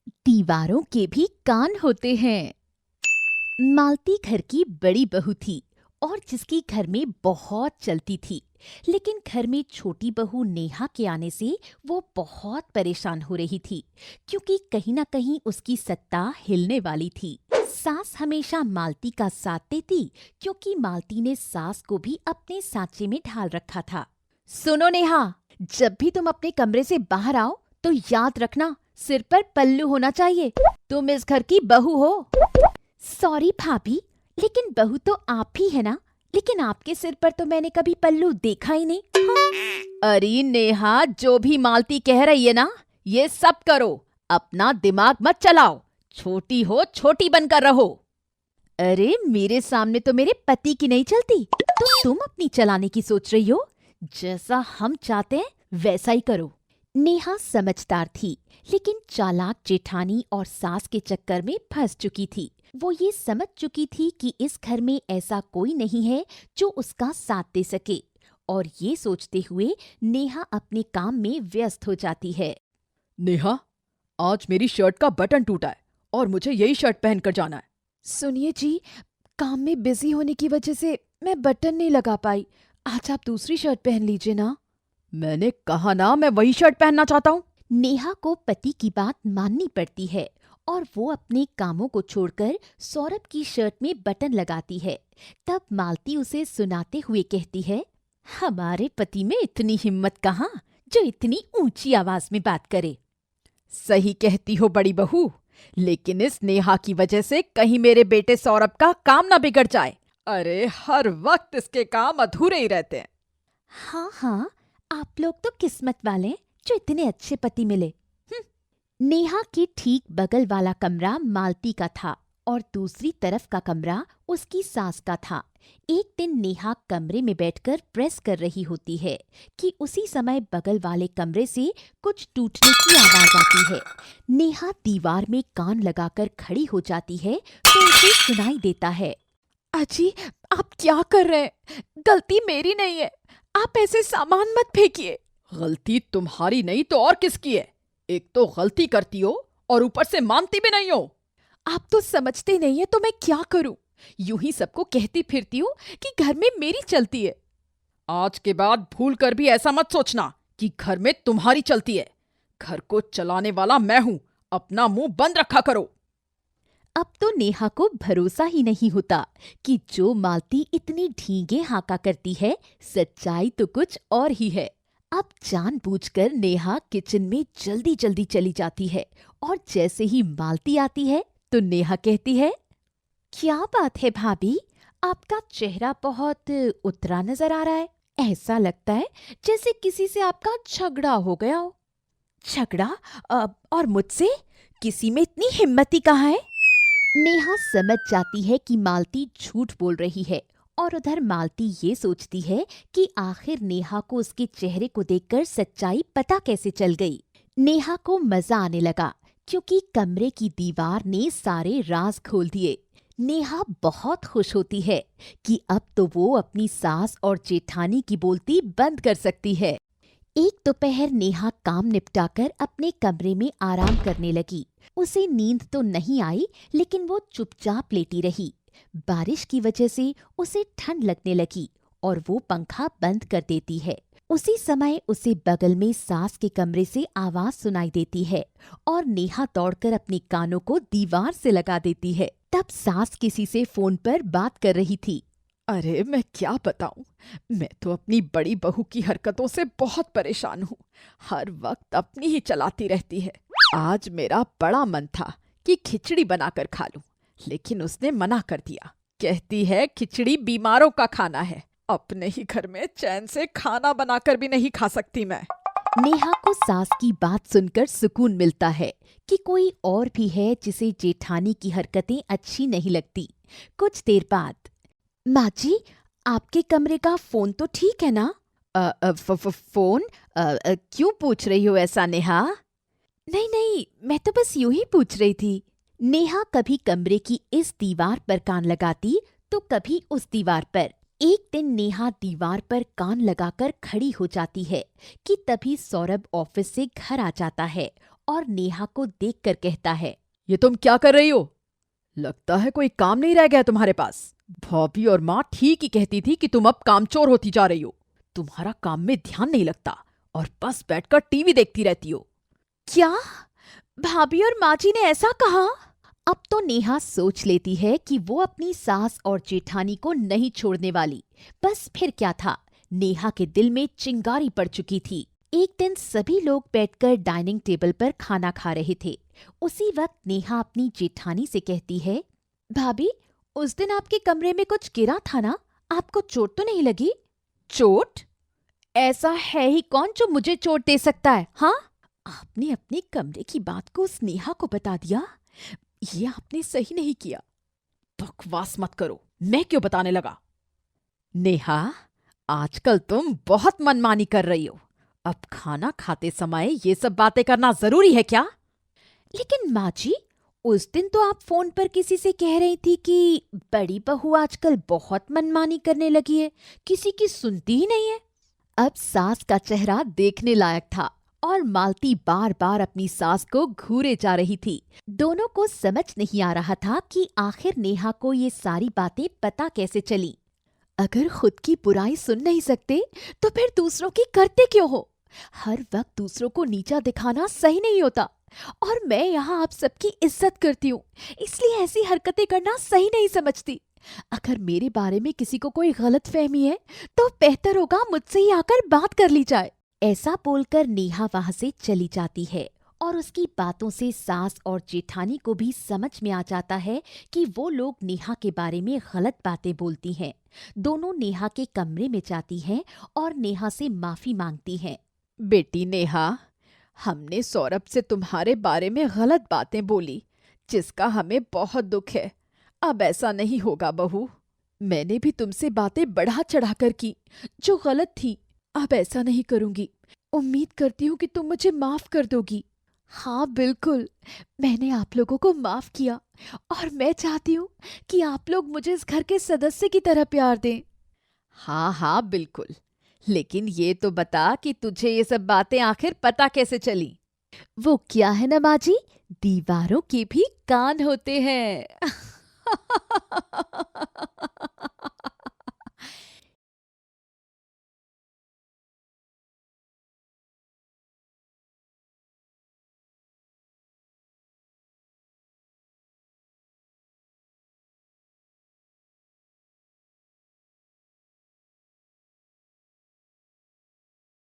दीवारों के भी कान होते हैं। मालती घर की बड़ी बहू थी और जिसकी घर में बहुत चलती थी। लेकिन घर में छोटी बहू नेहा के आने से वो बहुत परेशान हो रही थी, क्योंकि कहीं ना कहीं उसकी सत्ता हिलने वाली थी। सास हमेशा मालती का साथ देती, क्योंकि मालती ने सास को भी अपने सांचे में ढाल रखा था। सुनो नेहा, जब भी तुम अपने कमरे से बाहर आओ तो याद रखना, सिर पर पल्लू होना चाहिए। तुम इस घर की बहू हो। सॉरी भाभी, लेकिन बहू तो आप ही है ना। लेकिन आपके सिर पर तो मैंने कभी पल्लू देखा ही नहीं। हाँ। अरे नेहा, जो भी मालती कह रही है ना, ये सब करो। अपना दिमाग मत चलाओ। छोटी हो, छोटी बनकर रहो। अरे मेरे सामने तो मेरे पति की नहीं चलती, तो तुम अपनी चलाने की सोच रही हो। जैसा हम चाहते हैं वैसा ही करो। नेहा समझदार थी, लेकिन चालाक जेठानी और सास के चक्कर में फंस चुकी थी। वो ये समझ चुकी थी कि इस घर में ऐसा कोई नहीं है जो उसका साथ दे सके, और ये सोचते हुए नेहा अपने काम में व्यस्त हो जाती है। नेहा, आज मेरी शर्ट का बटन टूटा है और मुझे यही शर्ट पहनकर जाना है। सुनिए जी, काम में बिजी होने की वजह से मैं बटन नहीं लगा पाई। आज आप दूसरी शर्ट पहन लीजिए ना। मैंने कहा ना, मैं वही शर्ट पहनना चाहता हूँ। नेहा को पति की बात माननी पड़ती है और वो अपने कामों को छोड़कर सौरभ की शर्ट में बटन लगाती है। तब मालती उसे सुनाते हुए कहती है, हमारे पति में इतनी हिम्मत कहाँ जो इतनी ऊंची आवाज में बात करे। सही कहती हो बड़ी बहू, लेकिन इस नेहा की वजह से कहीं मेरे बेटे सौरभ का काम ना बिगड़ जाए। अरे हर वक्त इसके काम अधूरे ही रहते हैं। हाँ हाँ, आप लोग तो किस्मत वाले हैं जो इतने अच्छे पति मिले। नेहा के ठीक बगल वाला कमरा मालती का था और दूसरी तरफ का कमरा उसकी सास का था। एक दिन नेहा कमरे में बैठकर प्रेस कर रही होती है कि उसी समय बगल वाले कमरे से कुछ टूटने की आवाज आती है। नेहा दीवार में कान लगाकर खड़ी हो जाती है तो उसे सुनाई देता है, अजी, आप क्या कर रहे हैं? गलती मेरी नहीं है। आप ऐसे सामान मत फेंकिए। गलती तुम्हारी नहीं तो और किसकी है? एक तो गलती करती हो और ऊपर से मानती भी नहीं हो। आप तो समझते नहीं है, तो मैं क्या करूं? यूं ही सबको कहती फिरती हूँ कि घर में मेरी चलती है। आज के बाद भूल कर भी ऐसा मत सोचना कि घर में तुम्हारी चलती है। घर को चलाने वाला मैं हूं। अपना मुंह बंद रखा करो। अब तो नेहा को भरोसा ही नहीं होता कि जो मालती इतनी ढींगे हाका करती है, सच्चाई तो कुछ और ही है। अब जानबूझकर नेहा किचन में जल्दी जल्दी चली जाती है और जैसे ही मालती आती है तो नेहा कहती है, क्या बात है भाभी, आपका चेहरा बहुत उतरा नजर आ रहा है। ऐसा लगता है जैसे किसी से आपका झगड़ा हो गया हो। झगड़ा? और मुझसे? किसी में इतनी हिम्मत ही कहाँ है। नेहा समझ जाती है कि मालती झूठ बोल रही है और उधर मालती ये सोचती है कि आखिर नेहा को उसके चेहरे को देखकर सच्चाई पता कैसे चल गई। नेहा को मजा आने लगा क्योंकि कमरे की दीवार ने सारे राज खोल दिए। नेहा बहुत खुश होती है कि अब तो वो अपनी सास और जेठानी की बोलती बंद कर सकती है। एक दोपहर नेहा काम निपटाकर अपने कमरे में आराम करने लगी। उसे नींद तो नहीं आई, लेकिन वो चुपचाप लेटी रही। बारिश की वजह से उसे ठंड लगने लगी और वो पंखा बंद कर देती है। उसी समय उसे बगल में सास के कमरे से आवाज सुनाई देती है और नेहा दौड़कर अपने कानों को दीवार से लगा देती है। तब सास किसी से फोन पर बात कर रही थी। अरे मैं क्या बताऊं, मैं तो अपनी बड़ी बहू की हरकतों से बहुत परेशान हूँ। हर वक्त अपनी ही चलाती रहती है। आज मेरा बड़ा मन था कि खिचड़ी बनाकर खा लूं, लेकिन उसने मना कर दिया। कहती है खिचड़ी बीमारों का खाना है। अपने ही घर में चैन से खाना बनाकर भी नहीं खा सकती मैं। नेहा को सास की बात सुनकर सुकून मिलता है कि कोई और भी है जिसे जेठानी की हरकतें अच्छी नहीं लगती। कुछ देर बाद, माँ जी, आपके कमरे का फोन तो ठीक है ना? फोन? क्यों पूछ रही हो ऐसा नेहा? नहीं नहीं, मैं तो बस यूं ही पूछ रही थी। नेहा कभी कमरे की इस दीवार पर कान लगाती तो कभी उस दीवार पर। एक दिन नेहा दीवार पर कान लगाकर खड़ी हो जाती है कि तभी सौरभ ऑफिस से घर आ जाता है और नेहा को देखकर कहता है, ये तुम क्या कर रही हो? लगता है कोई काम नहीं रह गया तुम्हारे पास। भाभी और माँ ठीक ही कहती थी कि तुम अब कामचोर होती जा रही हो। तुम्हारा काम में ध्यान नहीं लगता और बस बैठकर टीवी देखती रहती हो। क्या भाभी और माँ जी ने ऐसा कहा? अब तो नेहा सोच लेती है कि वो अपनी सास और जेठानी को नहीं छोड़ने वाली। बस फिर क्या था, नेहा के दिल में चिंगारी पड़ चुकी थी। एक दिन सभी लोग बैठकर डाइनिंग टेबल पर खाना खा रहे थे। उसी वक्त नेहा अपनी जेठानी से कहती है, भाभी, उस दिन आपके कमरे में कुछ गिरा था ना? आपको चोट तो नहीं लगी? चोट? ऐसा है ही कौन जो मुझे चोट दे सकता है? हाँ, आपने अपने कमरे की बात को उस नेहा को बता दिया। ये आपने सही नहीं किया। बकवास मत करो, मैं क्यों बताने लगा? नेहा, आजकल तुम बहुत मनमानी कर रही हो। अब खाना खाते समय ये सब बातें करना जरूरी है क्या? लेकिन माँ जी, उस दिन तो आप फोन पर किसी से कह रही थी कि बड़ी बहू आजकल बहुत मनमानी करने लगी है, किसी की सुनती ही नहीं है। अब सास का चेहरा देखने लायक था और मालती बार बार अपनी सास को घूरे जा रही थी। दोनों को समझ नहीं आ रहा था कि आखिर नेहा को ये सारी बातें पता कैसे चली। अगर खुद की बुराई सुन नहीं सकते तो फिर दूसरों की करते क्यों हो? हर वक्त दूसरों को नीचा दिखाना सही नहीं होता। और मैं यहाँ आप सबकी इज्जत करती हूँ, इसलिए ऐसी हरकतें करना सही नहीं समझती। अगर मेरे बारे में किसी को कोई गलत फहमी है तो बेहतर होगा मुझसे ही आकर बात कर ली जाए। ऐसा बोलकर नेहा वहां से चली जाती है और उसकी बातों से सास और जेठानी को भी समझ में आ जाता है कि वो लोग नेहा के बारे में गलत बातें बोलती हैं। दोनों नेहा के कमरे में जाती हैं और नेहा से माफी मांगती हैं। बेटी नेहा, हमने सौरभ से तुम्हारे बारे में गलत बातें बोली, जिसका हमें बहुत दुख है। अब ऐसा नहीं होगा बहू। मैंने भी तुमसे बातें बढ़ा चढ़ाकर की जो गलत थी। अब ऐसा नहीं करूंगी। उम्मीद करती हूँ कि तुम मुझे माफ कर दोगी। हाँ बिल्कुल, मैंने आप लोगों को माफ किया और मैं चाहती हूँ कि आप लोग मुझे इस घर के सदस्य की तरह प्यार दें। हाँ हाँ बिल्कुल, लेकिन ये तो बता कि तुझे ये सब बातें आखिर पता कैसे चली? वो क्या है ना माँ जी, दीवारों के भी कान होते हैं।